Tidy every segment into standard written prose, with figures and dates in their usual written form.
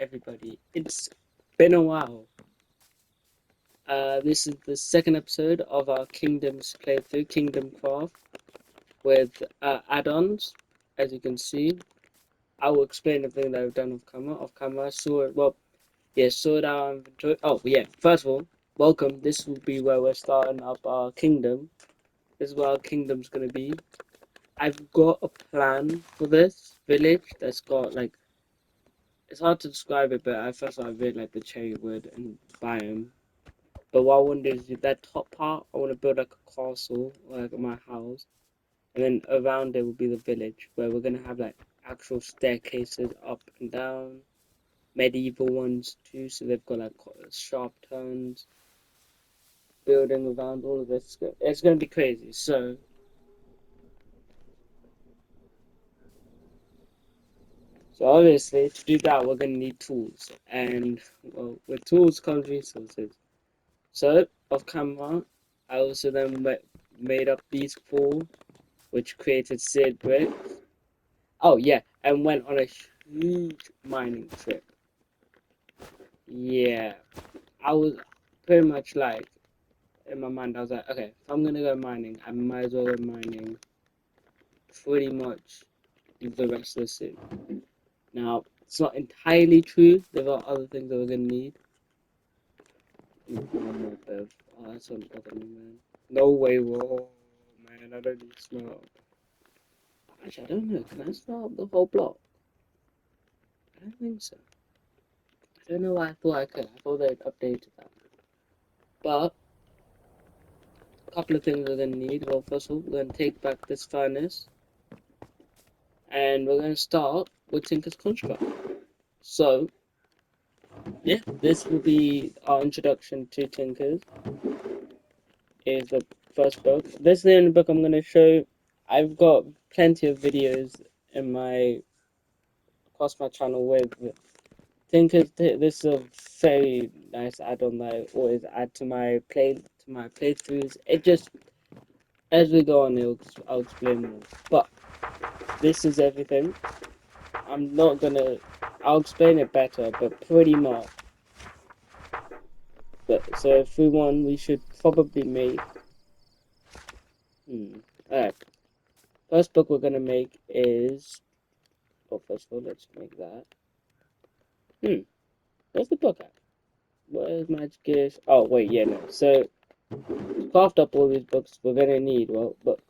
everybody. It's been a while. This is the second episode of our Kingdoms playthrough, Kingdom Craft, with add-ons, as you can see. I will explain everything that I've done off camera. Off camera, sort our inventory. Oh, yeah, first of all, welcome. This will be where we're starting up our kingdom. This is where our kingdom's going to be. I've got a plan for this village that's got, like, it's hard to describe it, but at first I really like the cherry wood and biome. But what I want to do is that top part, I want to build like a castle, like my house, and then around it will be the village, where we're gonna have like actual staircases up and down, medieval ones too, so they've got like sharp turns, building around all of this. It's gonna be crazy. So obviously to do that, we're gonna need tools, and well, with tools comes resources. So off camera, I also then made up these four, which created seared bricks. Oh yeah, and went on a huge mining trip. Yeah, I was pretty much like, in my mind, I was like, okay, if I'm gonna go mining, I might as well go mining pretty much the rest of the city. Now, it's not entirely true. There are other things that we're gonna need. One more bev. Oh, that's not other man. No way, whoa, man, I don't need smell. Actually, I don't know. Can I smell up the whole block? I don't think so. I don't know why I thought I could. I thought they'd updated that. But a couple of things we're gonna need. Well, first of all, we're gonna take back this furnace, and we're gonna start with Tinker's Construct. So, yeah, this will be our introduction to Tinker's. Is the first book. This is the only book I'm gonna show. I've got plenty of videos in my across my channel with Tinker's. This is a very nice add-on that I always add to my playthroughs. It just as we go on, I'll explain more. But this is everything. I'm not gonna. I'll explain it better, but pretty much. But so if we want, we should probably make. Alright. First book we're gonna make is. Well, first of all, let's make that. Where's the book at? Where's Magic Gears? Oh wait, yeah, no. So to craft up all these books, we're gonna need books.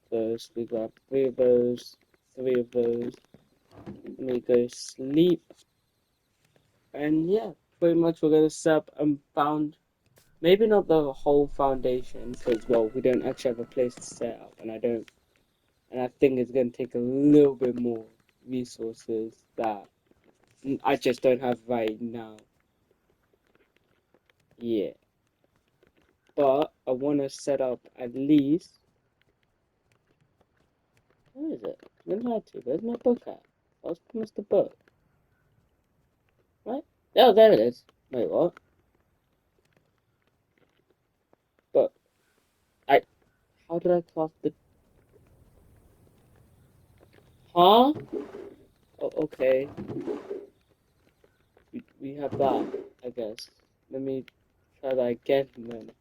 First, we grab three of those, three of those. Let me go sleep. And yeah, pretty much we're gonna set up and found maybe not the whole foundation because well we don't actually have a place to set up and I think it's gonna take a little bit more resources that I just don't have right now. Yeah. But I wanna set up at least where is it? Where's my book at? I was promised the book. Right? Oh there it is. Wait what? But I how did I craft the huh? Oh, okay. We have that, I guess. Let me try that again then.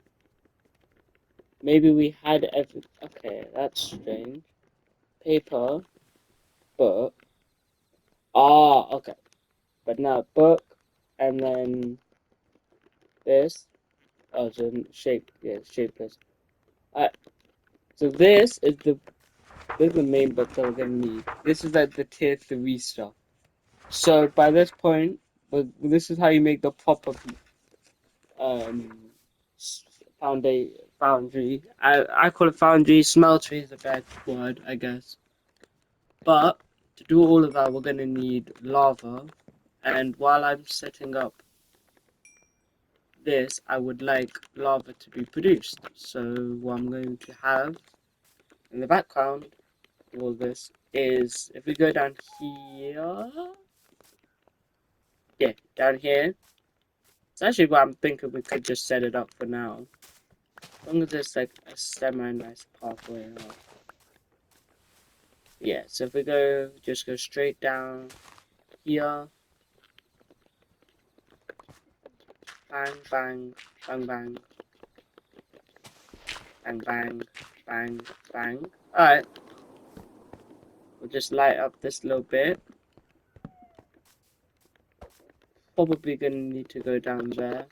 Maybe we had every. Okay, that's strange. Paper, book. Ah, okay. But now book, and then this. Oh, so shape. Yeah, shapeless. Alright. So this is the main book that we're gonna need. This is like the tier 3 stuff. So by this point, this is how you make the proper um foundry. I call it foundry. Smelter is a bad word, I guess. But to do all of that, we're gonna need lava. And while I'm setting up this, I would like lava to be produced. So what I'm going to have in the background, all this is if we go down here, yeah, down here. It's actually what I'm thinking we could just set it up for now. As long as there's like a semi-nice pathway up. Yeah, so if we just go straight down here, bang, bang, bang, bang, bang, bang, bang, bang. Alright, we'll just light up this little bit. Probably gonna need to go down there.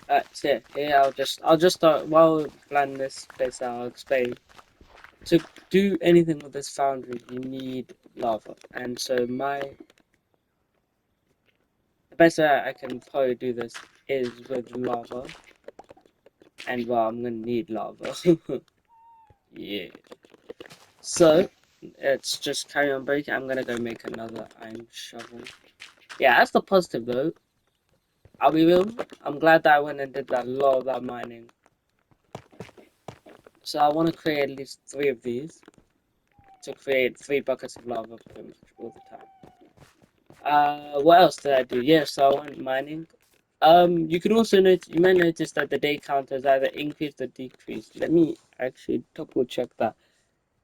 That's it. Here, I'll just start while we plan this place out. I'll explain. To do anything with this foundry, you need lava, and so the best way I can probably do this is with lava, and well, I'm gonna need lava. Yeah. So it's just carry on breaking. I'm gonna go make another iron shovel. Yeah, that's the positive though. I'll be real. I'm glad that I went and did that lot of that mining. So I want to create at least 3 of these to create 3 buckets of lava pretty much all the time. What else did I do? Yeah, so I went mining. You can also notice, you may notice that the day counters either increased or decreased. Let me actually double check that,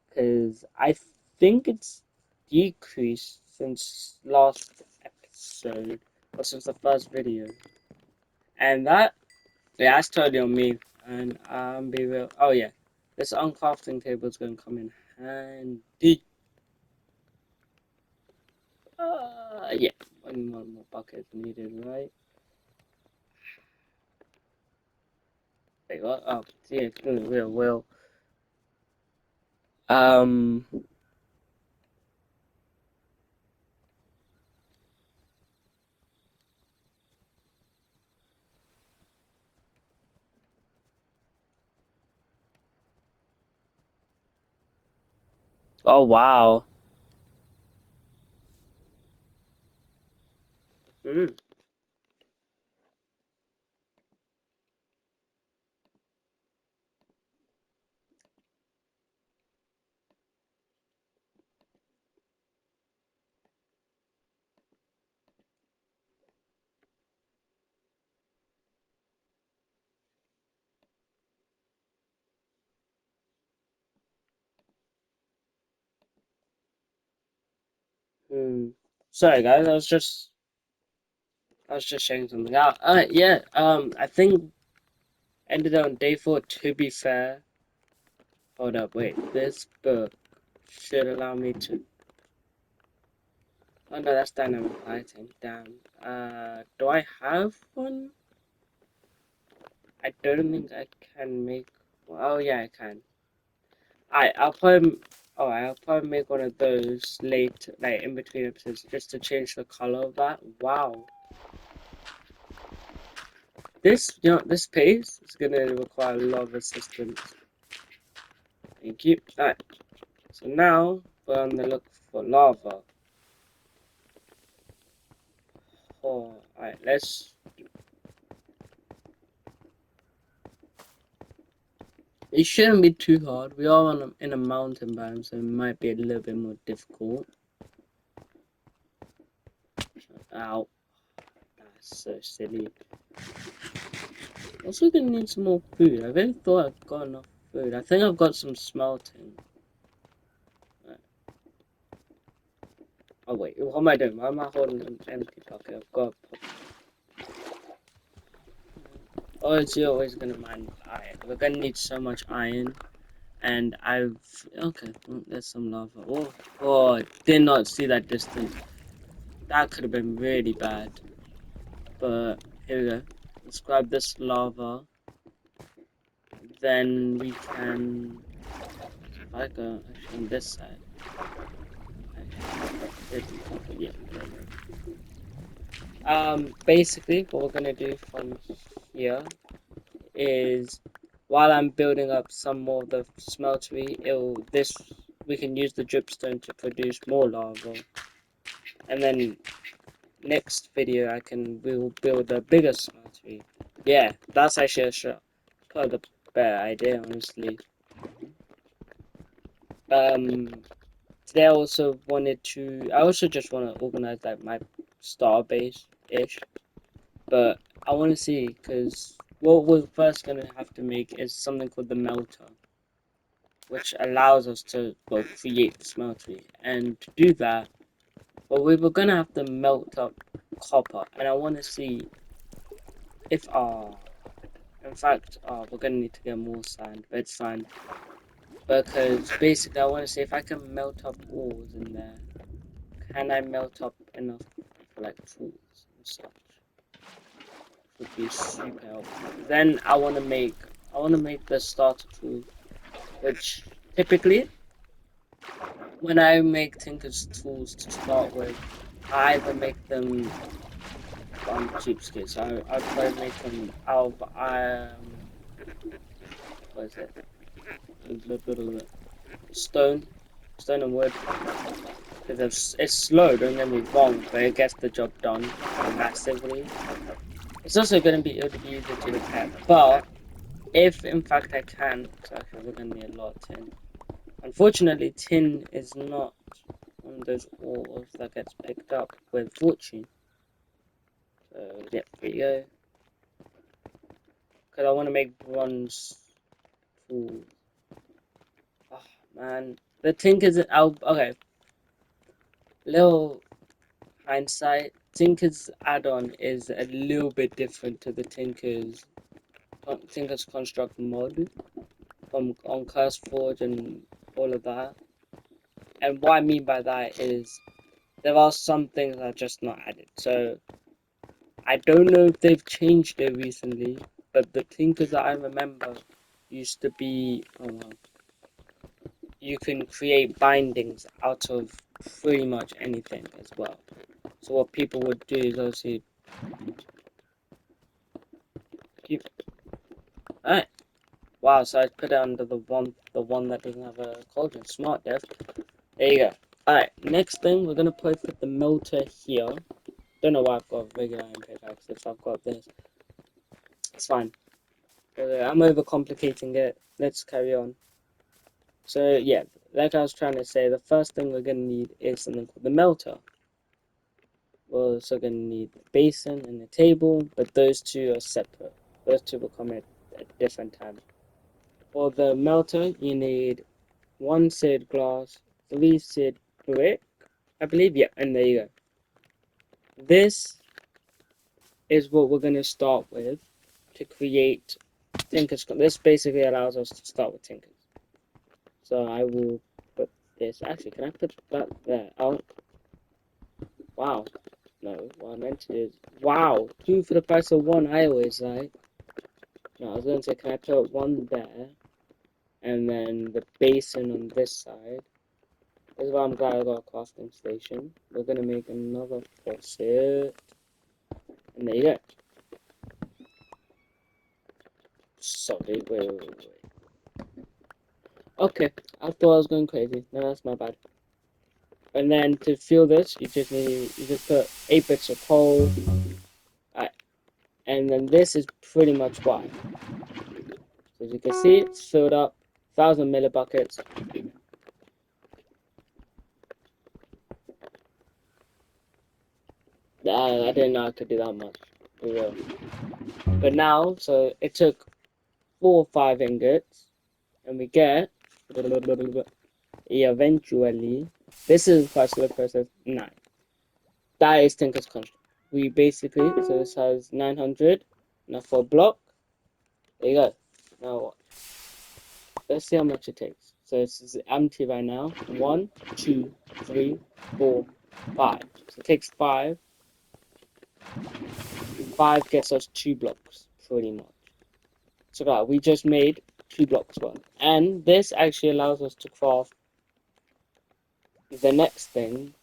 because I think it's decreased since last episode, or since the first video. And that, yeah, that's totally on me. And be real. Oh yeah, this uncrafting table is going to come in handy. Yeah, one more bucket needed, right? Wait, what? Oh, yeah, it's doing real well. Um. Oh wow. Mm. Hmm. Sorry guys, I was just checking something out. Yeah. I think ended on day 4. To be fair, hold up, wait. This book should allow me to. Oh no, that's dynamic lighting. Damn. Do I have one? I don't think I can make. Oh yeah, I can. I'll probably. Oh, I'll probably make one of those late, like in between episodes, just to change the color of that. Wow. This, this pace is gonna require a lot of assistance. Thank you. Alright, so now we're on the look for lava. Oh, alright, let's. It shouldn't be too hard. We are in a mountain biome, so it might be a little bit more difficult. Ow, that's so silly. Also, gonna need some more food. I really thought I'd got enough food. I think I've got some smelting. Right. Oh wait, what am I doing? Why am I holding an empty bucket? I've got. Oh, it's always gonna mine iron. We're gonna need so much iron. And I've okay, there's some lava. Oh, I did not see that distance. That could have been really bad. But here we go. Let's grab this lava. Then we can. If I go actually on this side. Actually, yeah. Basically, what we're gonna do from here is, while I'm building up some more of the smeltery, we can use the dripstone to produce more lava, and then next video we'll build a bigger smeltery. Yeah, that's actually quite a better idea, honestly. Um, today I also just want to organize like my star base ish, but I want to see, because what we're first gonna have to make is something called the melter, which allows us to, well, create the smeltery, and to do that, well, we were gonna have to melt up copper, and I want to see if in fact, we're gonna need to get more sand, but it's fine. Because basically, I want to say if I can melt up ores in there, can I melt up enough for like tools and such? Would be super helpful. Then I want to make the starter tool, which typically when I make Tinker's tools to start with, I either make them on cheapskate, so I try to make them out of what is it? Stone, stone and wood. Because it's slow, don't get me wrong, but it gets the job done massively. It's also going to be able to be easier to repair, but if in fact I can, so actually we're going to need a lot of tin. Unfortunately, tin is not one of those ores that gets picked up with fortune. So yeah, there you go. Because I want to make bronze tools. Oh man, the Tinker's okay. Little hindsight. Tinker's add-on is a little bit different to the Tinker's Construct mod from on Curse Forge and all of that. And what I mean by that is there are some things that are just not added. So I don't know if they've changed it recently, but the Tinkers that I remember used to be, oh well, you can create bindings out of pretty much anything as well. So what people would do is obviously keep, alright. Wow, so I put it under the one that doesn't have a cauldron. Smart, Dev. There you go. Alright, next thing, we're gonna put the melter here. Don't know why I've got regular iron pickaxe if I've got this. It's fine. I'm overcomplicating it. Let's carry on. So yeah, like I was trying to say, the first thing we're gonna need is something called the melter. We're also gonna need the basin and the table, but those two are separate. Those two will come at different times. For the melter, you need 1 seared glass, 3 seared brick, I believe. Yeah, and there you go. This is what we're gonna start with to create Tinkers. This basically allows us to start with Tinkers. So I will put this. Actually, can I put that there? Oh, wow. No, what I meant to do is, wow, 2 for the price of 1. I always like. No, I was going to say, can I put 1 there, and then the basin on this side. This is why I'm glad I got a crafting station. We're gonna make another faucet, and there you go. Sorry, wait. Okay, I thought I was going crazy. No, that's my bad. And then to fill this, you just put 8 bits of coal. Alright, and then this is pretty much why. So as you can see, it's filled up, 1,000 millibuckets. I didn't know I could do that much. For real. But now, so it took 4 or 5 ingots, and we get eventually. This is quite slow process. 9. That is Tinker's construct. We basically, so this has 900. Now for a block, there you go. Now what? Let's see how much it takes. So it's empty right now. 1, 2, 3, 4, 5. So it takes 5. 5 gets us 2 blocks, pretty much. So that we just made 2 blocks worth. And this actually allows us to craft the next thing.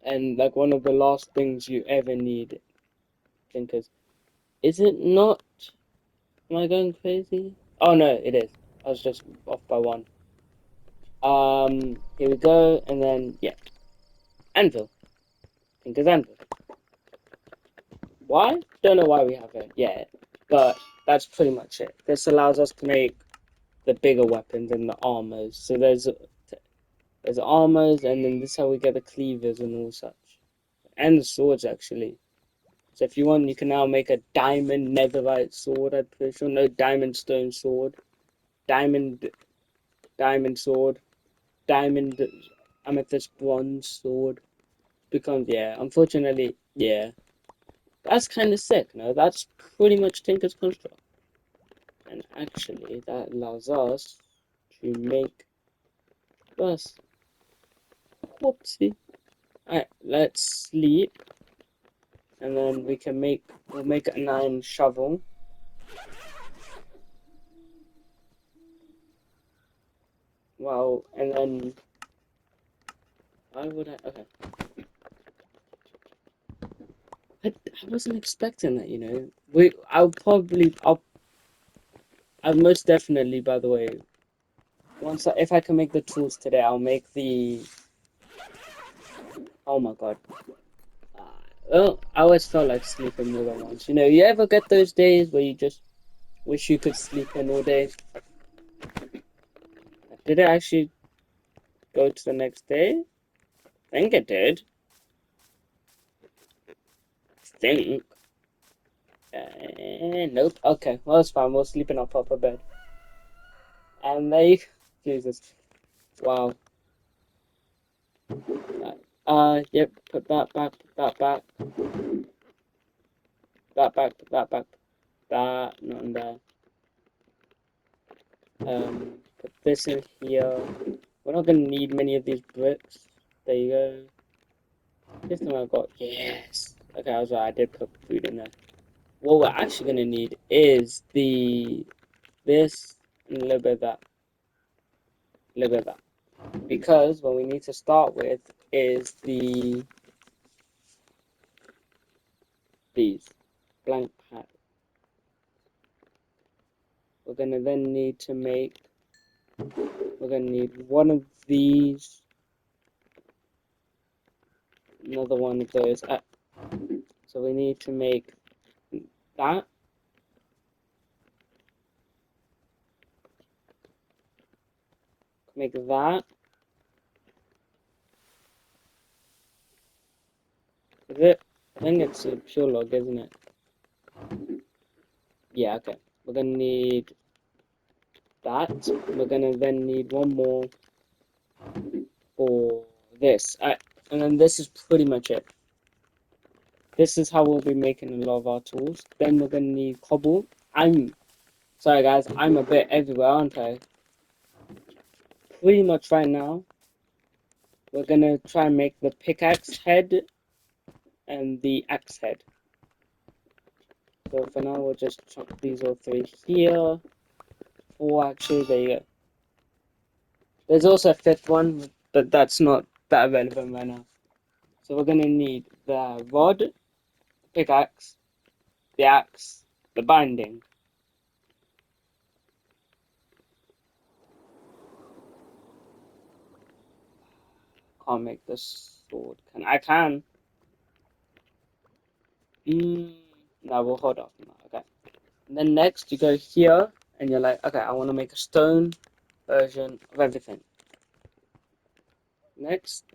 And like one of the last things you ever need. Thinkers. Is it not? Am I going crazy? Oh no, it is. I was just off by 1. Here we go, and then yeah, anvil. Thinkers anvil. Why? Don't know why we haven't yet, but that's pretty much it. This allows us to make the bigger weapons and the armors. So there's armors, and then this is how we get the cleavers and all such, and the swords actually. So if you want, you can now make a diamond netherite sword. I'm pretty sure no diamond stone sword, diamond sword, diamond amethyst bronze sword. Becomes, yeah. Unfortunately, yeah. That's kind of sick, no? That's pretty much Tinker's Construct. And actually, that allows us to make this. Whoopsie. Alright, let's sleep. And then we'll make an iron shovel. Well, and then, why would I, okay. I wasn't expecting that, you know. I'll most definitely, by the way, if I can make the tools today, I'll make oh my god. Uh, well, I always felt like sleeping more than once. You know, you ever get those days where you just wish you could sleep in all day? Did it actually go to the next day? I think it did. I think. Nope. Okay, well, it's fine. We'll sleep in our proper bed. And they. Jesus. Wow. Yep. Put that back. Put that back. That back. Put that back. That. Not in there. Put this in here. We're not gonna need many of these bricks. There you go. This time I got yes. Okay, I was right. I did put food in there. What we're actually gonna need is this and a little bit of that, a little bit of that, because what we need to start with is these blank pad. We're gonna then need to make. We're gonna need one of these, another one of those. So we need to make that. Make that. Is it? I think it's a pure log, isn't it? Yeah, okay. We're gonna need that. We're gonna then need one more for this. And then this is pretty much it. This is how we'll be making a lot of our tools. Then we're gonna need cobble. Sorry guys, I'm a bit everywhere, aren't I? Pretty much right now, we're gonna try and make the pickaxe head and the axe head. So for now, we'll just chuck these all three here. Four actually, there you go. There's also a fifth one, but that's not that relevant right now. So we're gonna need the rod, pickaxe, the axe, the binding. Can't make this sword. I can. No, we'll hold off on that. Okay. And then next you go here and you're like, okay, I want to make a stone version of everything. Next,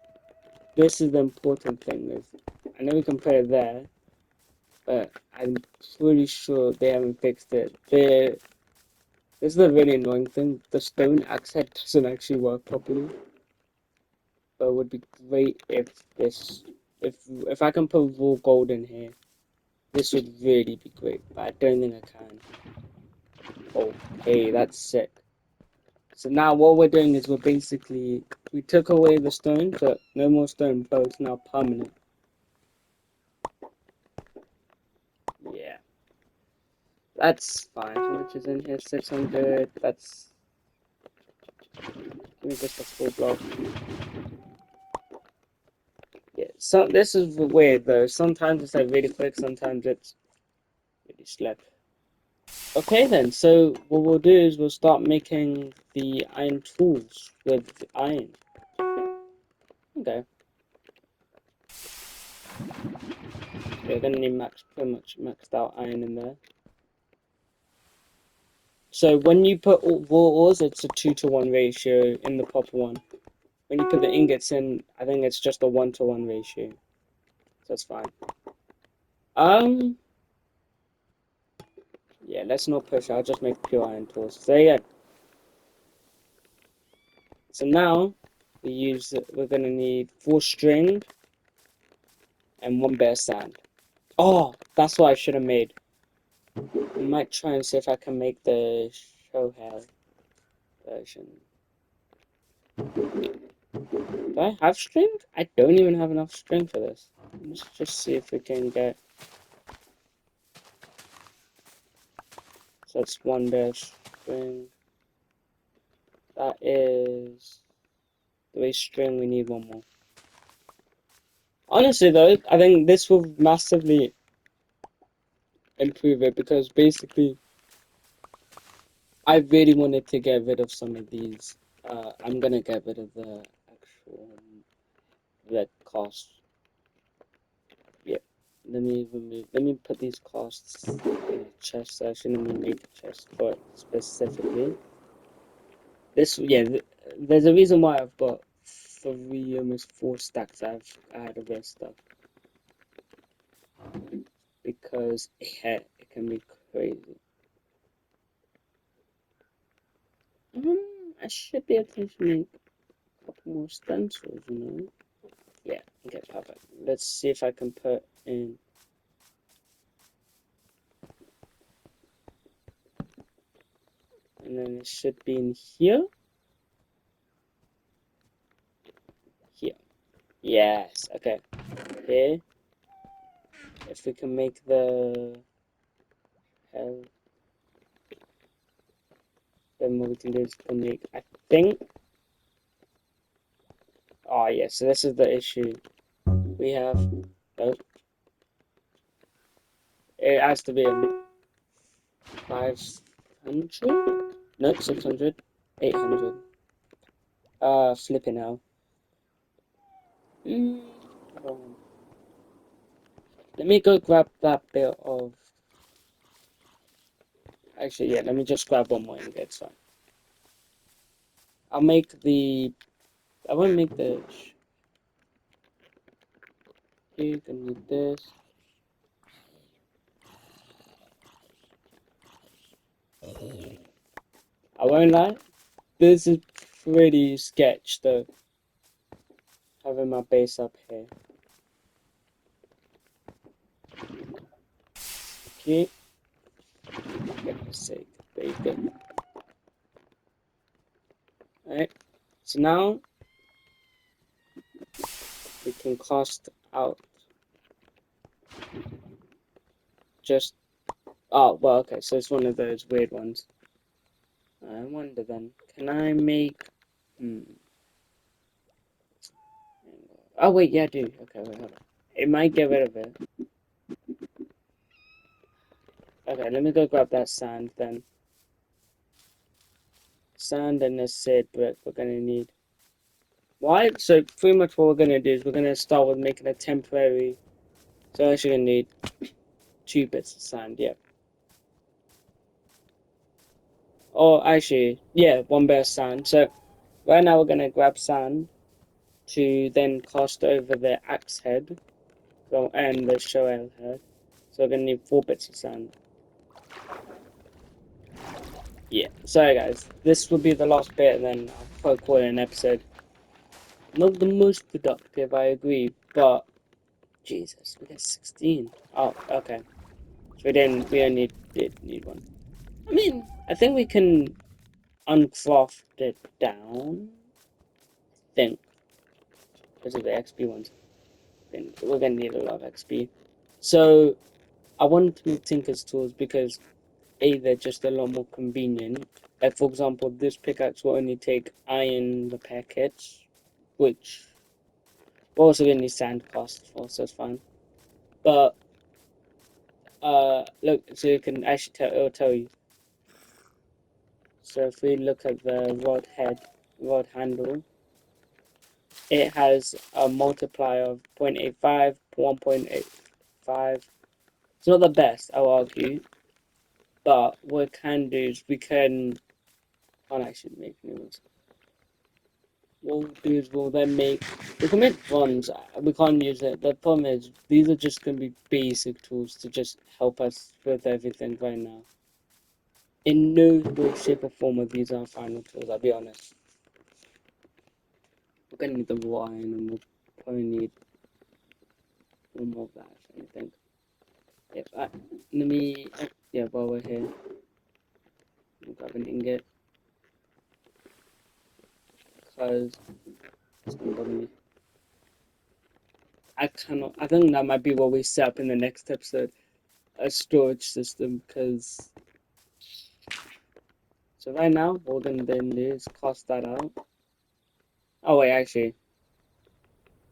this is the important thing. I know we can put it there, but I'm pretty sure they haven't fixed it. This is the really annoying thing. The stone axe head doesn't actually work properly. But it would be great if I can put raw gold in here. This would really be great, but I don't think I can. Okay, that's sick. So now what we're doing is we took away the stone, so no more stone, but it's now permanent. Yeah, that's fine. How much is in here? 600. Give me just a full block. Yeah, so this is weird though. Sometimes it's like really quick, sometimes it's really slow. Okay then, so what we'll do is we'll start making the iron tools with iron. Okay. We're gonna need pretty much maxed out iron in there. So when you put raw ores, it's a 2-to-1 ratio in the proper one. When you put the ingots in, I think it's just a 1-to-1 ratio. So that's fine. Yeah, let's not push. I'll just make pure iron tools. So yeah. So now we're gonna need 4 string and 1 bare sand. Oh, that's what I should have made. I might try and see if I can make the show hair version. Do I have string? I don't even have enough string for this. Let's just see if we can get. So it's one bare string. That is 3 string. We need one more. Honestly, though, I think this will massively improve it because basically, I really wanted to get rid of some of these. I'm gonna get rid of the actual red cost. Yep. Let me put these costs in a chest section. Let me make a chest for it specifically. This, yeah, there's a reason why I've got three, almost 4 stacks I had of this stuff. Because it can be crazy. I should be able to make a couple more stencils, you know? Yeah, okay, perfect. Let's see if I can put in. And then it should be in here. Here. Yes, okay. Here. If we can make the hell, then what we can do is to make, I think. Oh, yeah, so this is the issue. We have. Oh, it has to be a 500? No, 600. 800. Flipping hell. Hold on. Let me go grab that bit of. Actually, yeah, let me just grab one more and get some. I'll make the. I won't make the. You can need this. I won't lie. This is pretty sketch though. Having my base up here. Okay. For goodness sake. There you go. Alright. So now we can cast out just. Oh, well, okay. So it's one of those weird ones. I wonder then. Can I make. Hmm. Oh, wait, yeah, I do. Okay, wait, hold on. It might get rid of it. Okay, let me go grab that sand then. Sand and a seed brick we're gonna need. Why? So pretty much what we're gonna do is we're gonna start with making a temporary. So we're actually gonna need 2 bits of sand, yeah. Or actually, yeah, 1 bit of sand. So right now we're gonna grab sand to then cast over the axe head and the shovel head. So we're gonna need 4 bits of sand. Yeah. Sorry guys, this will be the last bit and then I'll probably call it an episode. Not the most productive, I agree, but Jesus, we got 16. Oh, okay. So we only did need one. I mean, I think we can uncraft it down. I think because of the XP ones. Then we're gonna need a lot of XP. So I wanted to make Tinker's tools because A, they're just a lot more convenient. Like for example, this pickaxe will only take iron repair kits, which we're also gonna need sand cost for, so it's fine. But look, so you can actually tell it'll tell you. So if we look at the rod handle, it has a multiplier of 0.85, 1.85. It's not the best, I'll argue, but what we can do is we can. Can't actually make new ones. What we'll do is we'll then make. We can make ones. We can't use it. The problem is these are just going to be basic tools to just help us with everything right now. In no way, shape, or form are these our final tools. I'll be honest. We're gonna need the raw iron, and we'll probably need one more of that, if anything. If I let me yeah, while we're here, I'll grab an ingot because it's gonna bother me. I cannot. I think that might be what we set up in the next episode, a storage system. Because so right now, what we're gonna then do is cost that out. Oh wait, actually,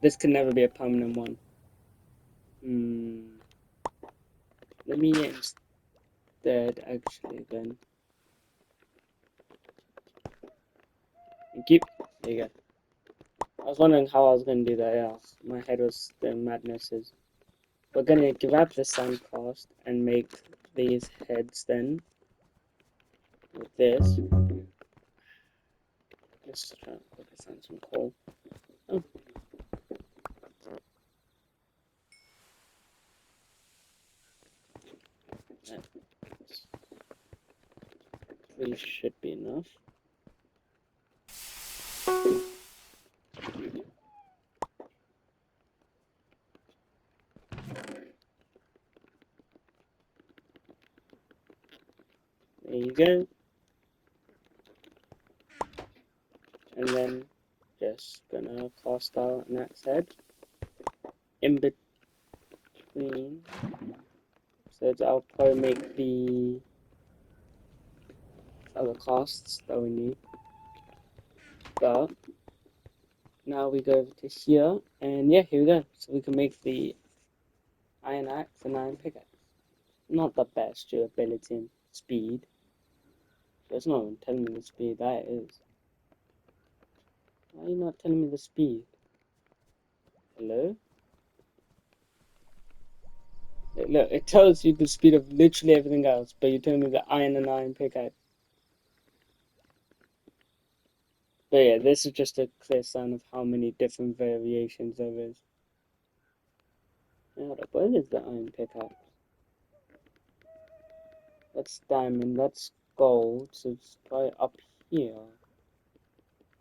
this can never be a permanent one. Let me instead actually then keep. There you go. I was wondering how I was gonna do that. Yeah, my head was the madnesses. We're gonna grab the sand cast and make these heads then with this. Let's try and focus on some coal. Oh. That really should be enough. There you go. And then just gonna cast out an axe head in between. So I'll probably make the other casts that we need. But now we go over to here, and yeah, here we go. So we can make the iron axe and iron pickaxe. Not the best durability and speed. So it's not even telling me the speed, that is. Why are you not telling me the speed? Hello? Look, it tells you the speed of literally everything else, but you're telling me the iron and iron pickaxe. But yeah, this is just a clear sign of how many different variations there is. Yeah, where is the iron pickaxe? That's diamond, that's gold, so it's right up here.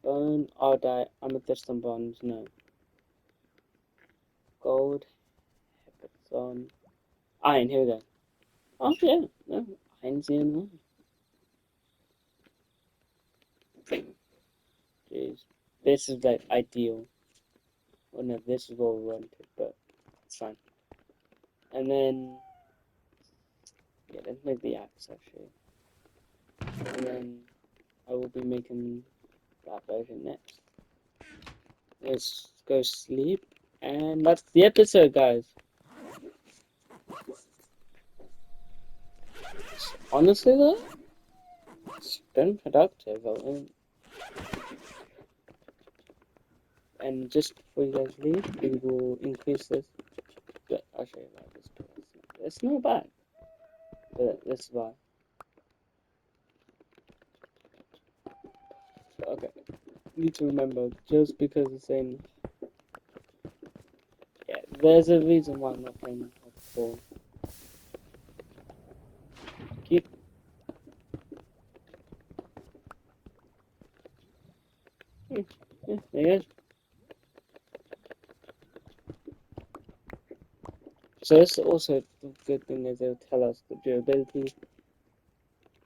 Bone, iodite, amethyst and bronze, no. Gold, hepatone, iron, here we go. Oh yeah, no, iron's the only one. Jeez. This is like ideal. Well no, this is what we wanted, but it's fine. And then yeah, let's make the axe actually. And then I will be making that version next. Let's go sleep. And that's the episode, guys. Honestly, though, it's been productive. And just before you guys leave, we will increase this. I'll show you about this. It's not bad. But this is why. Okay. You need to remember, just because it's saying. Yeah, there's a reason why I'm not playing before. Keep. Yeah, there you go. So that's also the good thing is they'll tell us the durability.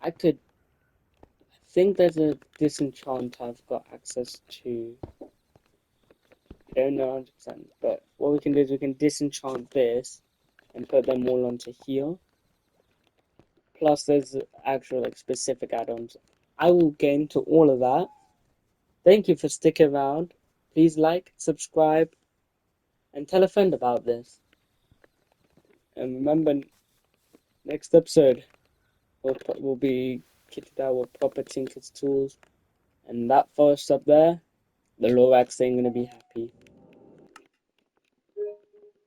I think there's a disenchant I've got access to. I don't know 100%, but what we can do is we can disenchant this and put them all onto here. Plus there's actual like specific add-ons. I will get into all of that. Thank you for sticking around. Please like, subscribe, and tell a friend about this. And remember, next episode will be kitted out with proper Tinker's tools. And that forest up there, the Lorax ain't gonna be happy.